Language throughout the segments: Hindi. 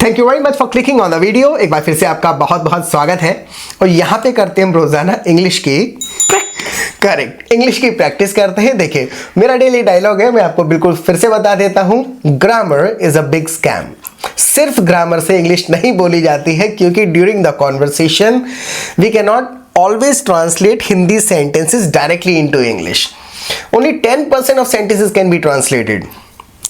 Thank you very much for clicking on the video. एक बार फिर से आपका बहुत बहुत स्वागत है और यहाँ पे करते हैं हम रोजाना इंग्लिश की इंग्लिश की प्रैक्टिस करते हैं। देखिए मेरा डेली डायलॉग है, मैं आपको बिल्कुल फिर से बता देता हूँ। Grammar is a big scam. सिर्फ ग्रामर से इंग्लिश नहीं बोली जाती है, क्योंकि during the conversation we can not always translate Hindi sentences directly into English. Only 10% of sentences can be translated.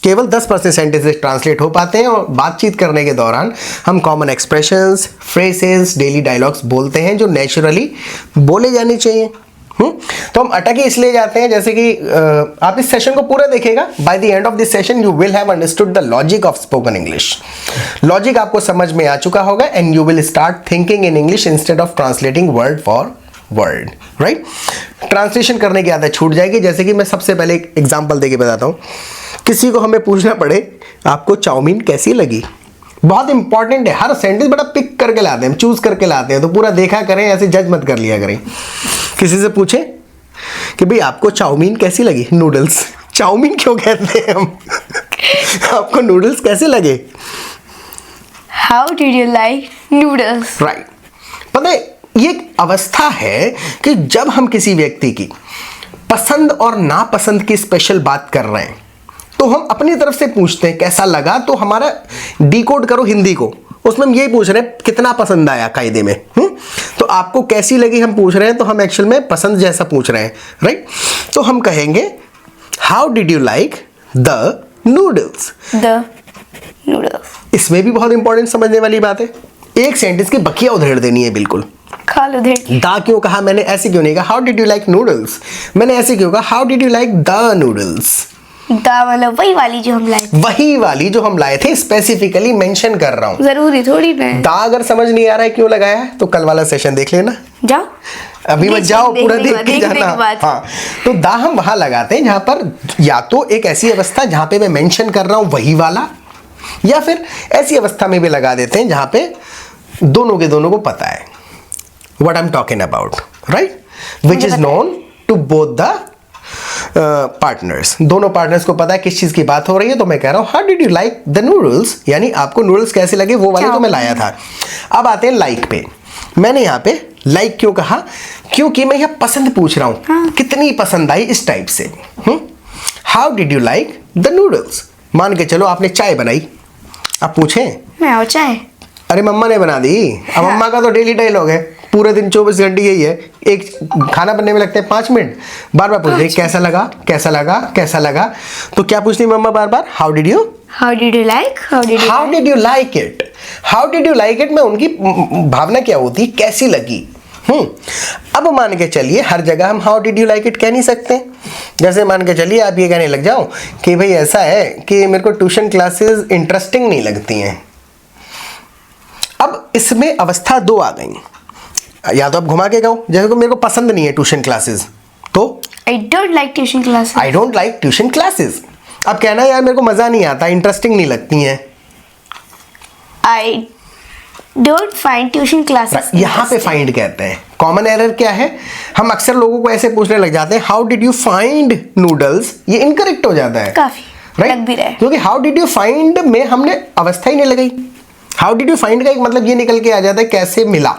केवल 10% सेंटेंसेस ट्रांसलेट हो पाते हैं और बातचीत करने के दौरान हम common expressions, phrases, daily dialogues बोलते हैं जो नेचुरली बोले जाने चाहिए। तो हम अटके इसलिए जाते हैं, जैसे कि आप इस सेशन को पूरा देखेगा। By the end of this session you will have understood the logic of spoken English. Logic आपको समझ में आ चुका होगा and you will start thinking in English instead of translating word for word, right. Translation करने की आदत छूट जाएगी। जैसे कि मैं सबसे पहले एक एग्जांपल देके बताता हूँ। किसी को हमें पूछना पड़े आपको चाउमीन कैसी लगी, बहुत इंपॉर्टेंट है। हर सेंटेंस बड़ा पिक करके लाते हैं, चूज करके लाते हैं, तो पूरा देखा करें, ऐसे जज मत कर लिया करें। किसी से पूछे कि भाई आपको चाउमीन कैसी लगी, नूडल्स, चाउमीन क्यों कहते हैं हम आपको नूडल्स कैसे लगे, how did you like noodles, right. पता है ये एक अवस्था है कि जब हम किसी व्यक्ति की पसंद और नापसंद की स्पेशल बात कर रहे हैं तो हम अपनी तरफ से पूछते हैं कैसा लगा, तो हमारा डिकोड करो हिंदी को, उसमें हम यही पूछ रहे हैं कितना पसंद आया कायदे में। तो आपको कैसी लगी हम पूछ रहे हैं, तो हम एक्चुअल में पसंद जैसा पूछ रहे हैं, राइट। तो हम कहेंगे how did you like the noodles, the noodles. इसमें भी बहुत इंपॉर्टेंट समझने वाली बात है। एक सेंटेंस की बखिया उधेड़ देनी है बिल्कुल। खा लो उधेड़। दा क्यों कहा मैंने, ऐसे क्यों नहीं कहा how did you like noodles, मैंने ऐसे क्यों कहा how did you like the noodles. दा मतलब वही वाली जो हम लाए, वही वाली जो हम लाए थे, स्पेसिफिकली मेंशन कर रहा हूं। जरूरी थोड़ी ना। दा अगर समझ नहीं आ रहा है क्यों लगाया है तो कल वाला सेशन देख लेना। जाओ अभी मत जाओ, पूरा देख के जाना। हाँ, तो दा हम वहां लगाते हैं जहां पर या तो एक ऐसी अवस्था जहां पे मैं मेंशन कर रहा हूं वही वाला, या फिर ऐसी अवस्था में भी लगा देते हैं जहां पे दोनों के दोनों को पता है what I'm talking about, right? Which is known to both the partners. दोनों पार्टनर्स को पता है किस चीज की बात हो रही है। तो मैं कह रहा हूं how did you like the noodles, यानी आपको नूडल्स कैसे लगे, वो वाले तो मैं लाया था। अब आते हैं लाइक पे। मैंने यहाँ पे लाइक क्यों कहा, क्योंकि मैं यहाँ पसंद पूछ रहा हूँ, कितनी पसंद आई, इस टाइप से। How did you like the noodles. मान के चलो आपने चाय बनाई, आप पूछे मैं और चाय, अरे मम्मा ने बना दी। अब मम्मा का तो डेली डायलॉग है, पूरे दिन 24 घंटे यही है। एक खाना बनने में लगते हैं 5 मिनट, बार बार पूछ रही कैसा लगा कैसा लगा कैसा लगा। तो क्या पूछती मम्मा बार बार, how did you like, how did you like it, how did you like it में उनकी भावना क्या होती, कैसी लगी। अब मान के चलिए हर जगह हम how did you like it कह नहीं सकते। जैसे मान के चलिए आप ये कहने लग जाओ कि भाई ऐसा है कि मेरे को ट्यूशन क्लासेस इंटरेस्टिंग नहीं लगती हैं। अब इसमें अवस्था 2 आ गई। या तो आप घुमा के कहो जैसे को मेरे को पसंद नहीं है ट्यूशन क्लासेस, तो आई don't like tuition classes, I don't like tuition classes. अब कहना यार मेरे को मजा नहीं आता, इंटरेस्टिंग नहीं लगती हैं, I don't find tuition classes. यहाँ पे फाइंड कहते हैं। कॉमन एरर क्या है, हम अक्सर लोगों को ऐसे पूछने लग जाते हैं how did you find noodles, ये इनकरेक्ट हो जाता है काफी लग भी रहा है, क्योंकि हाउ डिड यू फाइंड में हमने अवस्था ही नहीं लगाई। हाउ डिड यू फाइंड का एक मतलब ये निकल के आ जाता है कैसे मिला।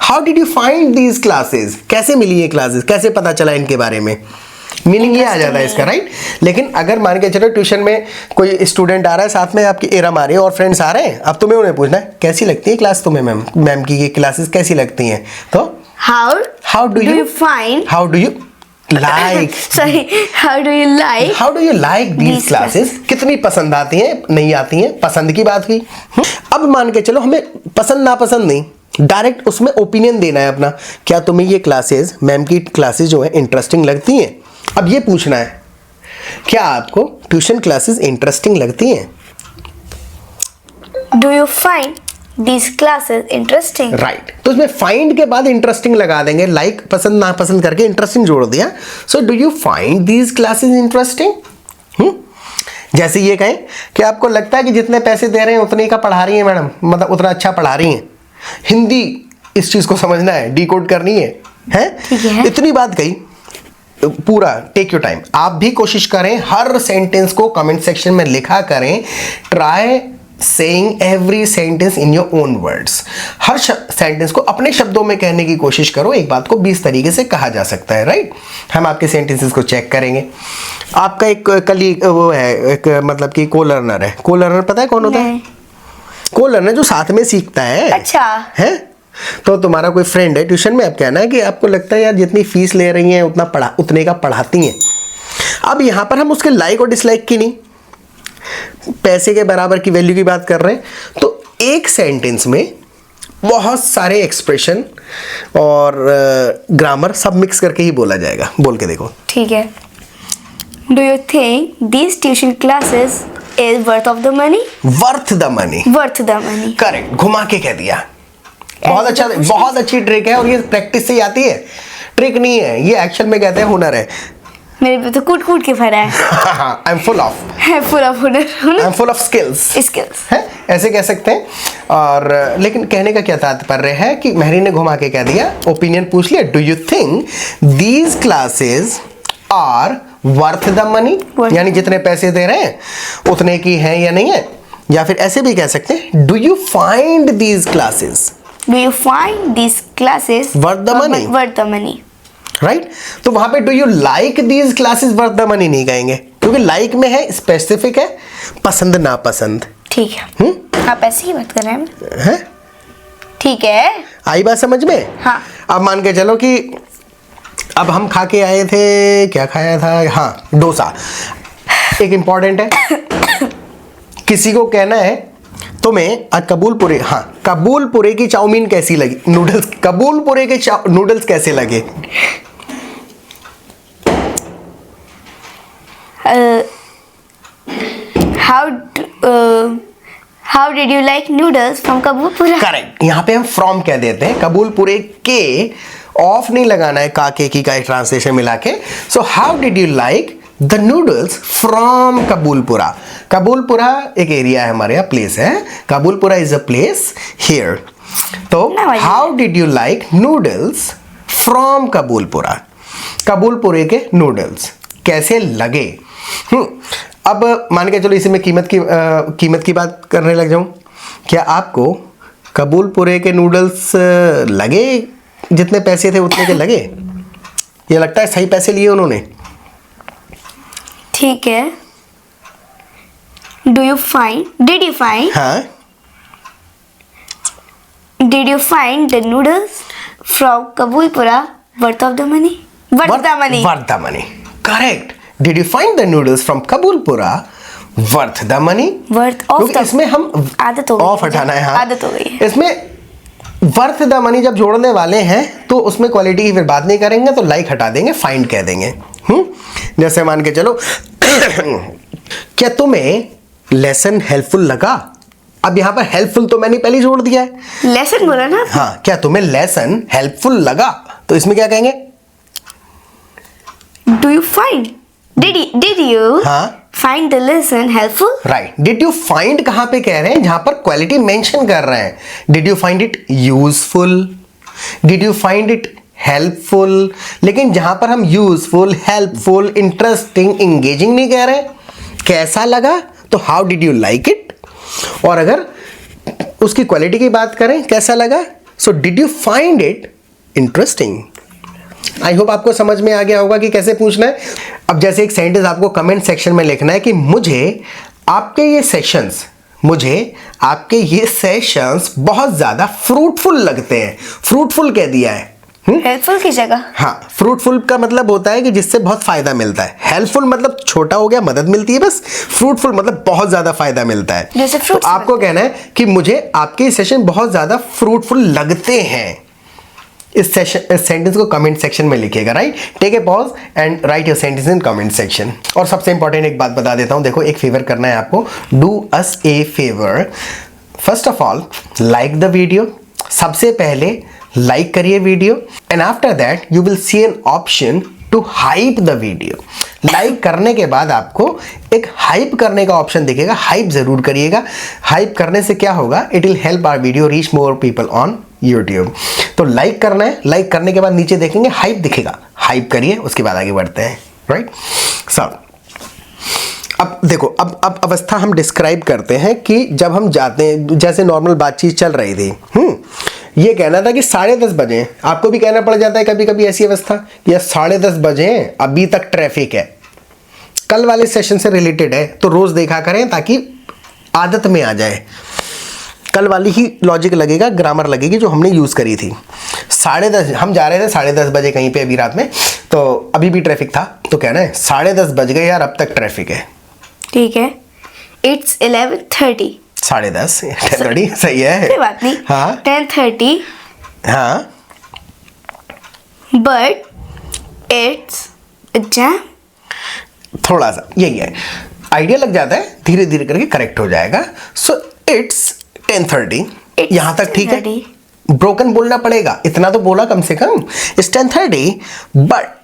How did you find these classes, कैसे मिली ये क्लासेस, कैसे पता चला इनके बारे में, मीनिंग ये आ जाता है इसका, राइट। लेकिन अगर मान के चलो ट्यूशन में कोई स्टूडेंट आ रहा है, साथ में आपके एरम आ रहे हैं और फ्रेंड्स आ रहे हैं, अब तुम्हें उन्हें पूछना है कैसी लगती है क्लास तुम्हें, मैम की ये क्लासेस कैसी लगती हैं। तो how do you find, how do you like, sorry how do you like these classes, कितनी पसंद आती हैं नहीं आती हैं, पसंद की बात हुई। अब मान के चलो हमें पसंद नापसंद नहीं, डायरेक्ट उसमें ओपिनियन देना है अपना, क्या तुम्हें ये क्लासेस, मैम की क्लासेस जो है इंटरेस्टिंग लगती हैं। अब ये पूछना है क्या आपको ट्यूशन क्लासेस इंटरेस्टिंग लगती हैं, do you find These classes interesting, right. तो इसमें फाइंड के बाद इंटरेस्टिंग लगा देंगे, लाइक पसंद नापसंद करके इंटरेस्टिंग जोड़ दिया। So do you find these classes interesting. जैसे ये कहें कि आपको लगता है कि जितने पैसे दे रहे हैं उतने का पढ़ा रही हैं मैडम, मतलब उतना अच्छा पढ़ा रही हैं। हिंदी इस चीज को समझना है, डिकोड करनी है। इतनी बात कही, पूरा टेक योर टाइम। आप भी कोशिश करें, हर सेंटेंस को कमेंट सेक्शन में लिखा करें, try saying every sentence in your own words. Her sentence को अपने शब्दों में कहने की कोशिश करो. एक बात को 20 तरीके से कहा जा सकता है, राइट? हम आपके सेंटेंसेस को चेक करेंगे. आपका एक कलीग वो है, एक मतलब कि को लर्नर है. को लर्नर पता है कौन होता है? को लर्नर जो साथ में सीखता है. अच्छा है. तो तुम्हारा कोई फ्रेंड है ट्यूशन में, आप कहना है कि आपको लगता है यार जितनी फीस ले रही हैं उतने का पढ़ाती हैं. अब यहाँ पर हम उसके लाइक और डिसलाइक की नहीं, पैसे के बराबर की वैल्यू की बात कर रहे हैं. तो एक सेंटेंस में बहुत सारे एक्सप्रेशन और ग्रामर सब मिक्स करके ही बोला जाएगा. बोल के देखो. ठीक है. Do you think this tuition classes is worth of the money? Worth the money. Worth the money. Correct. घुमा के कह दिया. बहुत अच्छा, बहुत अच्छी ट्रिक है. और ये प्रैक्टिस से ही आती है, ट्रिक नहीं है ये, एक्चुअल में कहते हैं हुनर है. मेरे पे तो कूट कूट के भरा है. आई एम फुल ऑफ हुनर. I am full of skills है, ऐसे कह सकते हैं. और लेकिन कहने का क्या तात्पर्य है कि मेहरी ने घुमा के कह दिया, ओपिनियन पूछ लिया. Do you think these classes are worth the money? यानी जितने पैसे दे रहे हैं उतने की हैं या नहीं है. या फिर ऐसे भी कह सकते हैं, do you find these classes? Do you find these classes worth the money? Worth the money. Right. तो वहां पे do you like these classes worth the money नहीं कहेंगे, क्योंकि लाइक में है स्पेसिफिक है, पसंद नापसंद. ठीक है. आप ऐसे ही बात कर रहे हैं. ठीक है. आई बात समझ में? हाँ. अब मान के चलो कि अब हम खा के आए थे, क्या खाया था? हाँ, डोसा. एक इंपॉर्टेंट है, किसी को कहना है तुम्हें कबूलपुरे, हाँ, कबूलपुरे की चाउमीन कैसी लगी? नूडल्स, कबूलपुरे के नूडल्स कैसे लगे? How did you like noodles from Kabulpura? Correct. यहाँ पे हम फ्रॉम कह देते हैं, कबूलपुरे के ऑफ नहीं लगाना है, काके की का ट्रांसलेशन मिला के. So how did you like the noodles from Kabulpura? Kabulpura एक एरिया है हमारे यहाँ, प्लेस है. Kabulpura is a place here. तो how did you like noodles from Kabulpura? कबूलपुरे के नूडल्स कैसे लगे? अब मान के चलो इसी में कीमत की बात करने लग जाऊं. क्या आपको कबूलपुरे के नूडल्स लगे जितने पैसे थे उतने के लगे? ये लगता है सही पैसे लिए उन्होंने. ठीक है. Did you find? हाँ. Did you find the noodles from Kabulpura worth of the money? Worth the money. Worth the money. Correct. Did you find the noodles from Kabulpura worth the money? Worth of the. इसमें हम आदत हो गई. ऑफ हटाना है. हाँ. आदत हो गई है. इसमें वर्थ द मनी जब जोड़ने वाले हैं तो उसमें क्वालिटी की फिर बात नहीं करेंगे, तो लाइक हटा देंगे, फाइंड कह देंगे. जैसे मान के चलो, क्या तुम्हें लेसन हेल्पफुल लगा? अब यहाँ पर हेल्पफुल तो मैंने पहले जोड़ दिया है. लेसन बोला ना. हाँ. क्या तुम्हें लेसन हेल्पफुल लगा? तो इसमें क्या कहेंगे? Do you find? Did you find the lesson helpful? Right. Did you find कहाँ पे कह रहे हैं? जहां पर क्वालिटी मेंशन कर रहे हैं. Did you find it useful? Did you find it helpful? लेकिन जहां पर हम यूजफुल, हेल्पफुल, इंटरेस्टिंग, इंगेजिंग नहीं कह रहे, कैसा लगा, तो how did you like it. और अगर उसकी क्वालिटी की बात करें, कैसा लगा, so did you find it interesting. I hope आपको समझ में आ गया होगा कि कैसे पूछना है. अब जैसे एक सेंटेंस आपको कमेंट सेक्शन में लिखना है कि मुझे आपके ये सेशंस बहुत ज्यादा फ्रूटफुल लगते हैं. फ्रूटफुल कह दिया है. हेल्पफुल की जगह. हाँ. फ्रूटफुल का मतलब होता है कि जिससे बहुत फायदा मिलता है. हेल्पफुल मतलब छोटा हो गया, मदद मिलती है बस. फ्रूटफुल मतलब बहुत ज्यादा फायदा मिलता है. जैसे तो आपको कहना है कि मुझे आपके सेशन बहुत ज्यादा फ्रूटफुल लगते हैं. इस सेंटेंस को कमेंट सेक्शन में लिखिएगा. Right. Take a pause and write your sentence in comment section. और सबसे इंपॉर्टेंट एक बात बता देता हूं. देखो, एक फेवर करना है आपको. Do us a favour. First of all like the video. सबसे पहले लाइक करिए video, and after that you will see an option to hype the video. Like करने के बाद आपको एक हाइप करने का ऑप्शन दिखेगा. हाइप जरूर करिएगा. हाइप करने से क्या होगा? It will help our video reach more people on YouTube. तो लाइक करना है. लाइक करने के बाद नीचे देखेंगे हाइप दिखेगा. हाइप करिए, उसके बाद आगे बढ़ते हैं. राइट. सो अब देखो, अब अवस्था हम डिस्क्राइब करते हैं कि जब हम जाते हैं, जैसे नॉर्मल बातचीत चल रही थी, ये कहना था कि 10:30 बजे, आपको भी कहना पड़ जाता है कभी कभी ऐसी अवस्था कि यार 10:30 बजे अभी तक ट्रैफिक है। कल वाले सेशन से रिलेटेड है, तो रोज देखा करें ताकि आदत में आ जाए। कल वाली ही लॉजिक लगेगा, ग्रामर लगेगी जो हमने यूज करी थी। 10:30 हम जा रहे थे 10:30 बजे कहीं पे अभी रात में, तो अभी भी ट्रैफिक था, तो कहना है 10:30 बज गए यार, अब तक ट्रैफिक है। ठीक है, इट्स 11:30। 10:30 10:30 सही है, कोई बात नहीं। हाँ 10:30 हाँ, बट इट्स जैम। थोड़ा सा यही है, आइडिया लग जाता है, धीरे धीरे करके करेक्ट हो जाएगा। सो इट्स 10:30, यहां तक ठीक है। 10:30 ब्रोकन बोलना पड़ेगा, इतना तो बोला कम से कम। इट्स 10:30 बट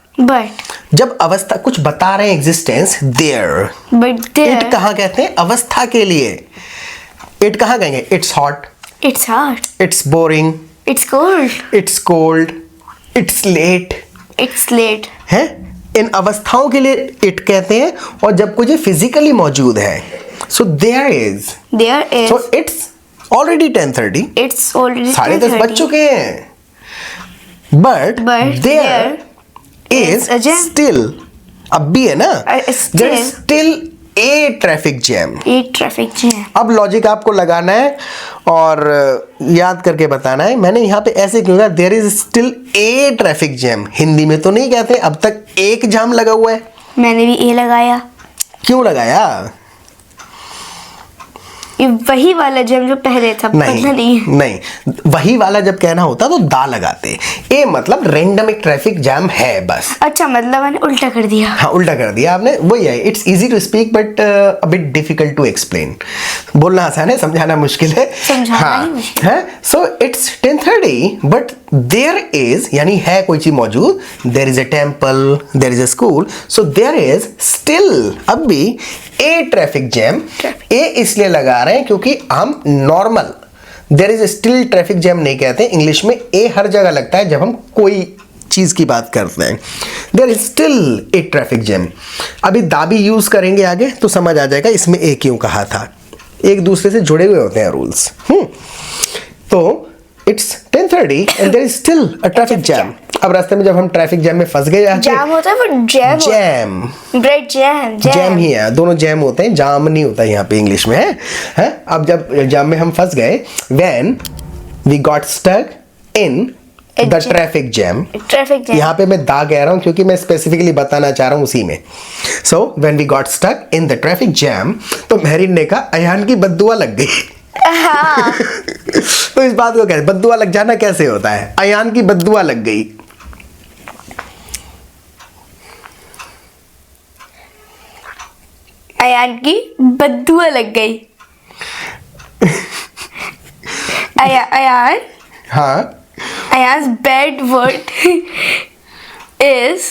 जब अवस्था कुछ बता रहे हैं, एग्जिस्टेंस देयर, इट कहाँ कहते हैं अवस्था के लिए? इट कहाँ कहेंगे? It's hot, it's hot, it's boring, it's cold, it's cold, it's late, it's late है। इन अवस्थाओं के लिए इट कहते हैं, और जब कुछ फिजिकली मौजूद है, so there is, so it's already 10:30, it's already 10:30 बज चुके हैं, बट देयर इज स्टिल, अब भी है ना, there is still a traffic jam. अब लॉजिक आपको लगाना है और याद करके बताना है। मैंने यहाँ पे ऐसे क्यों कहा there is still a traffic jam? Hindi में तो नहीं कहते अब तक एक जाम लगा हुआ है। मैंने भी ए लगाया। क्यों लगाया? ये वही वाला जैम जो पहले था, नहीं, वही वाला जब कहना होता तो दा लगाते। ए मतलब रैंडम एक ट्रैफिक जैम है बस। अच्छा, मतलब मैंने उल्टा कर दिया। हाँ, उल्टा कर दिया आपने, वही है। It's easy to speak but a bit difficult to explain. बोलना आसान है, समझाना मुश्किल है। समझाना ही मुश्किल है। So it's 10:30 but there is, यानी है कोई चीज मौजूद, there is a temple, there is a school, so there is still, अब भी ए ट्रैफिक जैम। ए इसलिए लगा रहे हैं क्योंकि हम normal there is still traffic jam नहीं कहते। इंग्लिश में ए हर जगह लगता है जब हम कोई चीज की बात करते हैं। There is still a traffic jam. अभी दा भी यूज करेंगे आगे तो समझ आ जाएगा इसमें ए क्यों कहा था। एक दूसरे से जुड़े हुए होते हैं रूल्स। तो it's 10:30 and there is still a traffic jam. अब रास्ते में जब हम ट्रैफिक जैम में फंस गए, जैम होता है, वो जैम, ब्रेड जैम ही है, दोनों जैम होते हैं, जाम नहीं होता यहाँ पे इंग्लिश में, है? अब जब जाम में हम फंस गए, when we got stuck in the traffic jam. यहाँ पे मैं दा कह रहा हूँ क्योंकि मैं स्पेसिफिकली बताना चाह रहा हूँ उसी में। So when we got stuck in the traffic jam, तो मेहरीन ने कहा अयान की बद्दुआ लग गई। हाँ। तो इस बात को कहते बद्दुआ लग जाना कैसे होता है? अयान की बद्दुआ लग गई। अयान की बद्दुआ लग गई। अयान, हाँ, Ayan's bad word is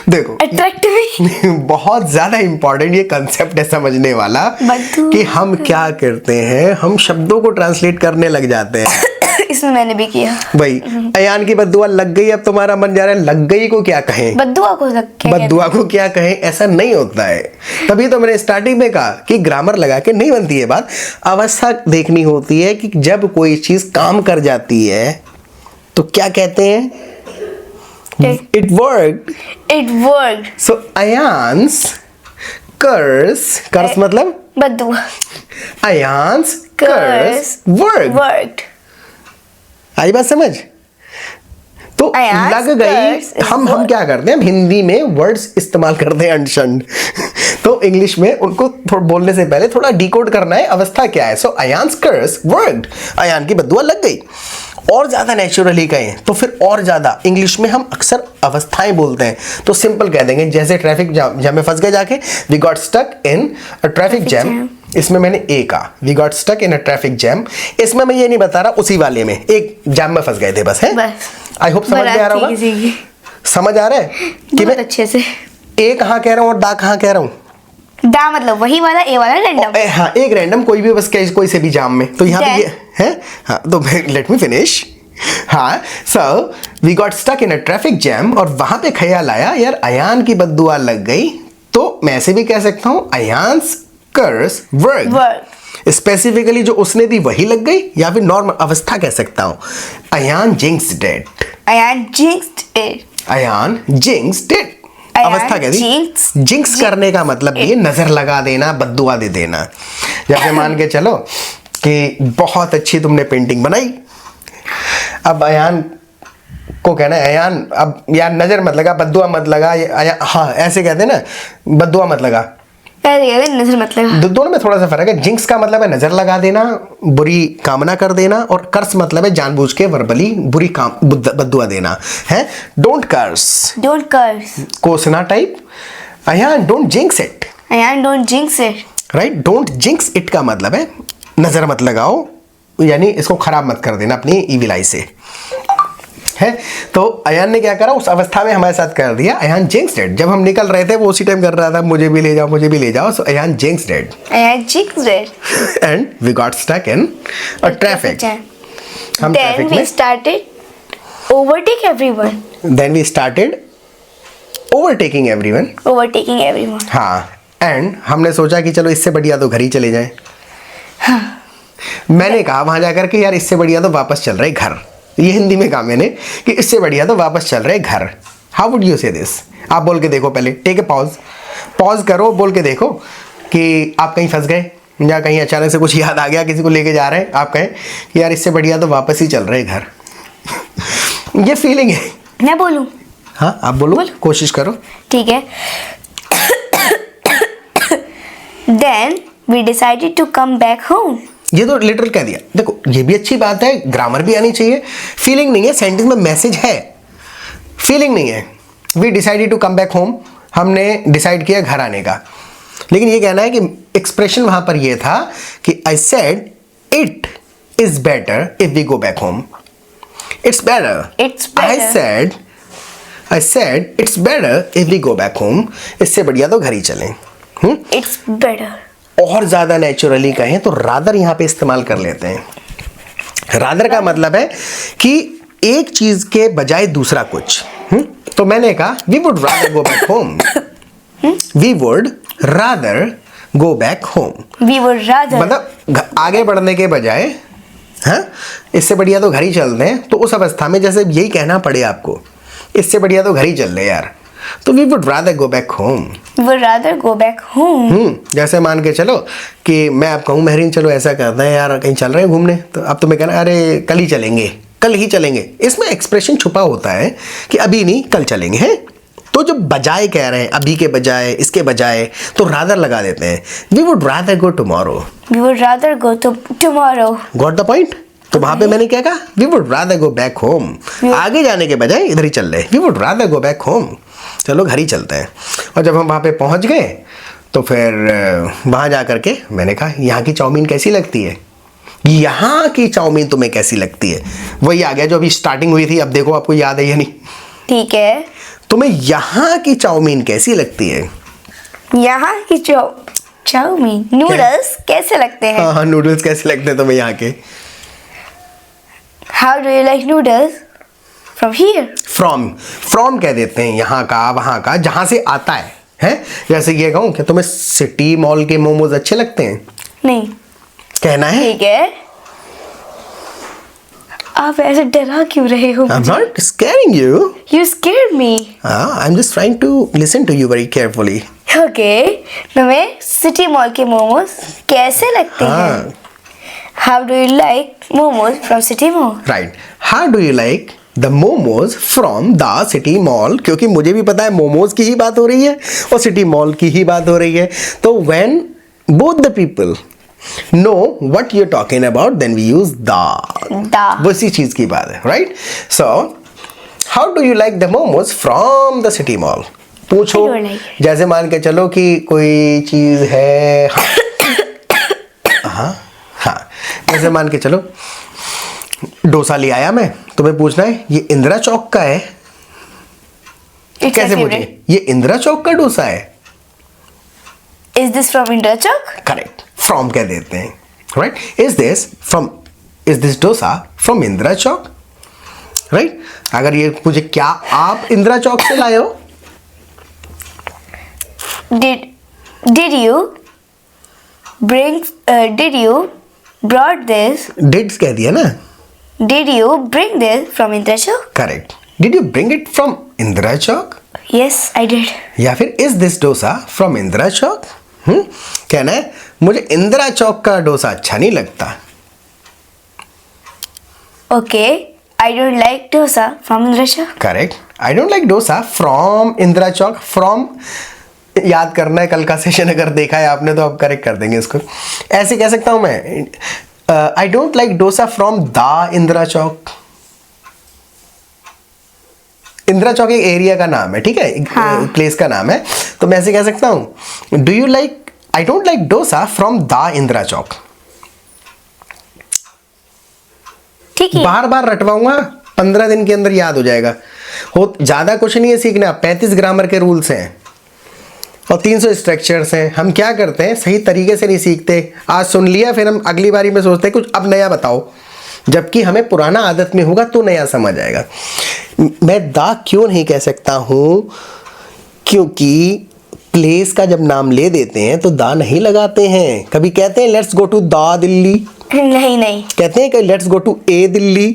देखो attractive। बहुत ज्यादा इंपॉर्टेंट ये कंसेप्ट है समझने वाला कि हम क्या करते हैं, हम शब्दों को ट्रांसलेट करने लग जाते हैं। इसमें मैंने भी किया भाई। अयान की बद्दुआ लग गई, अब तुम्हारा मन जा रहा है लग गई को क्या कहें, बद्दुआ को क्या कहें? ऐसा नहीं होता है। तभी तो मैंने स्टार्टिंग में कहा कि ग्रामर लगा के नहीं बनती है बात, अवस्था देखनी होती है कि जब कोई चीज काम कर जाती है तो क्या कहते हैं? It worked. So Ayan's curse मतलब बद्दुआ। Ayan's curse worked. आई बात समझ? तो लग गई। हम क्या करते हैं, हम हिंदी में वर्ड्स इस्तेमाल करते हैं अंशंड। तो इंग्लिश में उनको बोलने से पहले थोड़ा डिकोड करना है अवस्था क्या है। सो अयान्स कर्स वर्कड, अयान की बद्दुआ लग गई। और ज्यादा नेचुरली कहें तो फिर और ज्यादा इंग्लिश में हम अक्सर अवस्थाएं बोलते हैं, तो सिंपल कह देंगे जैसे ट्रैफिक जाम में फंस गए जाके, we got stuck in a traffic jam. इसमें मैंने ए कहा, we got stuck in a traffic jam. इसमें मैं ये नहीं बता रहा, उसी वाले में एक जैम में फंस गए थे बस, है? आई होप समझ में आ रहा होगा। समझ आ रहा है कि मैं अच्छे से ए कहाँ कह रहा हूँ और दा कहाँ कह रहा हूँ? दा मतलब वही वाला, ए वाला रैंडम। हाँ, एक रैंडम कोई भी बस कोई से भी जाम में। तो यहाँ पे ये है। हाँ, तो लेट मी फिनिश। हाँ, so we got stuck in a traffic jam, और वहां पे ख्याल आया यार अयान की बद्दुआ लग गई, तो मैं ऐसे भी कह सकता हूं अयान्स कर्स वर्क। वर्क। स्पेसिफिकली जो उसने दी वही लग गई, या फिर नॉर्मल अवस्था कह सकता हूं, Ayaan jinxed it. Ayaan jinxed it. Ayaan jinxed it. अवस्था कह दी। जिंक्स करने का मतलब ये नजर लगा देना, बद्दुआ दे देना। जैसे मान के चलो कि बहुत अच्छी तुमने पेंटिंग बनाई, अब अयान को कहना है अयान अब यार नजर मत लगा, बद्दुआ मत लगा, हाँ ऐसे कहते हैं ना, बद्दुआ मत लगा, नजर मत लगा। दोनों में थोड़ा सा फर्क है। जिंक्स का मतलब है नजर लगा देना, बुरी कामना कर देना, और कर्स मतलब है जानबूझ के वर्बली बुरी बद्दुआ देना है। डोंट कर्स, डोंट कर्स, कोसना type. Ayaan don't jinx it. Ayaan don't jinx it. Right, don't jinx it का मतलब है नजर मत लगाओ, यानी इसको खराब मत कर देना अपनी ईविल आई से, है। तो अयान ने क्या करा, उस अवस्था में हमारे साथ कर दिया। Ayan jinxed it. जब हम निकल रहे थे वो उसी टाइम कर रहा था, मुझे भी ले जाओ, मुझे भी ले जाओ। So Ayaan jinxed it. Ayaan jinxed it. And we got stuck in a traffic. हम ट्रैफिक में started overtake everyone. Then we started overtaking everyone. Overtaking everyone. हाँ, एंड हमने सोचा कि चलो इससे बढ़िया तो घर ही चले जाएं। मैंने कहा वहां जाकर के यार इससे बढ़िया तो वापस चल रहे घर। ये हिंदी में कहा मैंने कि इससे बढ़िया तो वापस चल रहे घर। हाउ वुड यू से दिस? आप बोल के देखो, पहले टेक ए पॉज करो, बोल के देखो कि आप कहीं फंस गए या कहीं अचानक से कुछ याद आ गया, किसी को लेके जा रहे हैं, आप कहें कि यार इससे बढ़िया तो वापस ही चल रहे घर। ये फीलिंग है। मैं बोलूं? हाँ आप बोलो, कोशिश करो। ठीक है। Then we decided to come back home. ये तो लिटरल कह दिया। देखो ये भी अच्छी बात है, ग्रामर भी आनी चाहिए। फीलिंग नहीं है, सेंटेंस में मैसेज है, फीलिंग नहीं है। We decided to come back home, हमने डिसाइड किया घर आने का। लेकिन ये कहना है कि एक्सप्रेशन वहां पर ये था कि I said it is better if we go back home. It's better. I said it's better if we go back home. इससे बढ़िया तो घर ही चलें। It's better. और ज्यादा नेचुरली कहें तो रादर यहां पे इस्तेमाल कर लेते हैं। रादर का मतलब है कि एक चीज के बजाय दूसरा कुछ। तो मैंने कहा we would rather go back home. We would rather go back home. We would rather, मतलब आगे बढ़ने के बजाय, हाँ इससे बढ़िया तो घर ही चलते हैं। तो उस अवस्था में जैसे यही कहना पड़े आपको, इससे बढ़िया तो घर ही चल रहे यार, तो we would rather go back home. Would rather go back home. जैसे मान के चलो कि मैं आप कहूँ महरीन चलो ऐसा करते हैं यार, कहीं चल रहे हैं घूमने, तो अब तुम्हें कहना अरे कल ही चलेंगे, कल ही चलेंगे। इसमें एक्सप्रेशन छुपा होता है कि अभी नहीं कल चलेंगे, हैं। तो जो बजाय कह रहे हैं, अभी के बजाय, इसके बजाय, तो रादर लगा देते हैं। We would rather go tomorrow. We would rather go tomorrow. Got the point? तो वहां पे मैंने क्या कहा, we would rather go back home. आगे जाने के बजाय इधर ही चल रहे, we would rather go back home, चलो घर ही चलते हैं। और जब हम वहां पे पहुंच गए तो फिर वहां जा करके मैंने कहा यहाँ की चाउमीन कैसी लगती है, यहाँ की चाउमीन तुम्हें कैसी लगती है। वही आ गया जो अभी स्टार्टिंग हुई थी। अब देखो आपको याद है या नहीं। ठीक है। तुम्हें यहाँ की चाउमीन कैसी लगती है? यहाँ की चाउमीन, नूडल्स कैसे लगते हैं? हाँ नूडल्स कैसे लगते हैं तुम्हें यहाँ के? How do you like noodles from here? From कह देते हैं यहाँ का, वहाँ का, जहाँ से आता है, हैं? जैसे ये कहूँ कि तुम्हें सिटी मॉल के मोमोज अच्छे लगते हैं? नहीं कहना है। ठीक है। आप ऐसे डरा क्यों रहे हो? I'm not scaring you. You scared me. I'm just trying to listen to you very carefully. Okay. तुम्हें सिटी मॉल के मोमोज कैसे लगते हैं? How do you like momos from city mall? Right. How do you like the momos from the city mall? क्योंकि मुझे भी पता है मोमोज की ही बात हो रही है और सिटी मॉल की ही बात हो रही है। तो when both the people know what you're talking about, then we use the. वैसी चीज की बात है, right? So, how do you like the momos from the city mall? पूछो। जैसे मान के चलो कि कोई चीज है, हाँ हाँ, जैसे मान के चलो डोसा ले आया मैं, तुम्हें पूछना है ये इंदिरा चौक का है। कैसे पूछे? ये इंदिरा चौक का डोसा है। Is this from Indira Chowk? Correct, from कह देते हैं, right? Is this dosa from Indira Chowk, right? अगर ये पूछे क्या आप इंदिरा चौक से लाए हो, Did you brought this? डिड्स कह दिया ना. Did you bring this from Indra Chowk? Correct. Did you bring it from Indira Chowk? Yes, I did. या फिर is this dosa from Indira Chowk? कहना है मुझे इंदिरा चौक का डोसा अच्छा नहीं लगता. Okay, I don't like dosa from Indra Chowk. Correct. I don't like dosa from Indira Chowk. From याद करना है, कल का सेशन अगर देखा है आपने तो आप करेक्ट कर देंगे इसको. ऐसे कह सकता हूं मैं, I don't like dosa from the Indira Chowk. Indira Chowk एक एरिया का नाम है, ठीक है, एक प्लेस का नाम है. तो मैं ऐसे कह सकता हूं, do you like, I don't like dosa from the Indira Chowk. ठीक है. बार बार रटवाऊंगा, 15 दिन के अंदर याद हो जाएगा. हो ज्यादा कुछ नहीं है सीखना. 35 ग्रामर के रूल्स हैं और 300 स्ट्रक्चर्स हैं. हम क्या करते हैं, सही तरीके से नहीं सीखते. आज सुन लिया, फिर हम अगली बारी में सोचते हैं कुछ अब नया बताओ, जबकि हमें पुराना आदत में होगा तो नया समझ आएगा. मैं दा क्यों नहीं कह सकता हूं, क्योंकि प्लेस का जब नाम ले देते हैं तो दा नहीं लगाते हैं. कभी कहते हैं लेट्स गो टू दा दिल्ली, नहीं. कहते हैं कि लेट्स गो टू ए दिल्ली.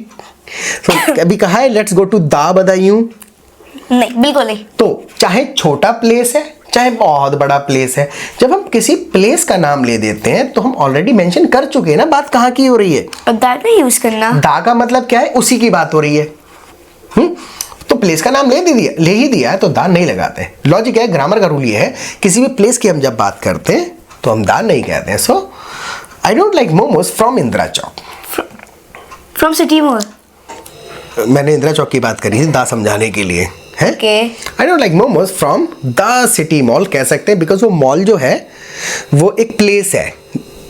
तो कभी कहा है लेट्स गो टू दा बदायूं? नहीं, बिल्कुल नहीं. तो चाहे छोटा प्लेस है चाहे बहुत बड़ा प्लेस है, जब हम किसी प्लेस का नाम ले देते हैं तो हम ऑलरेडी मेंशन कर चुके हैं ना बात कहाँ की हो रही है. और दैट नहीं यूज करना. दा का मतलब क्या है, उसी की बात हो रही है. तो प्लेस का नाम ले ही दिया है तो दा नहीं लगाते. लॉजिक है, ग्रामर का रूल ये है, किसी भी प्लेस की हम जब बात करते हैं तो हम दा नहीं कहते हैं. So I don't like momos from Indira Chowk. From city mall. मैंने इंदिरा चौक की बात करी थी दा समझाने के लिए है. आई don't like momos from the city mall कह सकते हैं, बिकॉज वो मॉल जो है वो एक प्लेस है,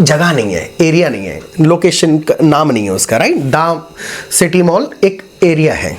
जगह नहीं है, एरिया नहीं है, लोकेशन का नाम नहीं है उसका. राइट. द सिटी मॉल एक एरिया है.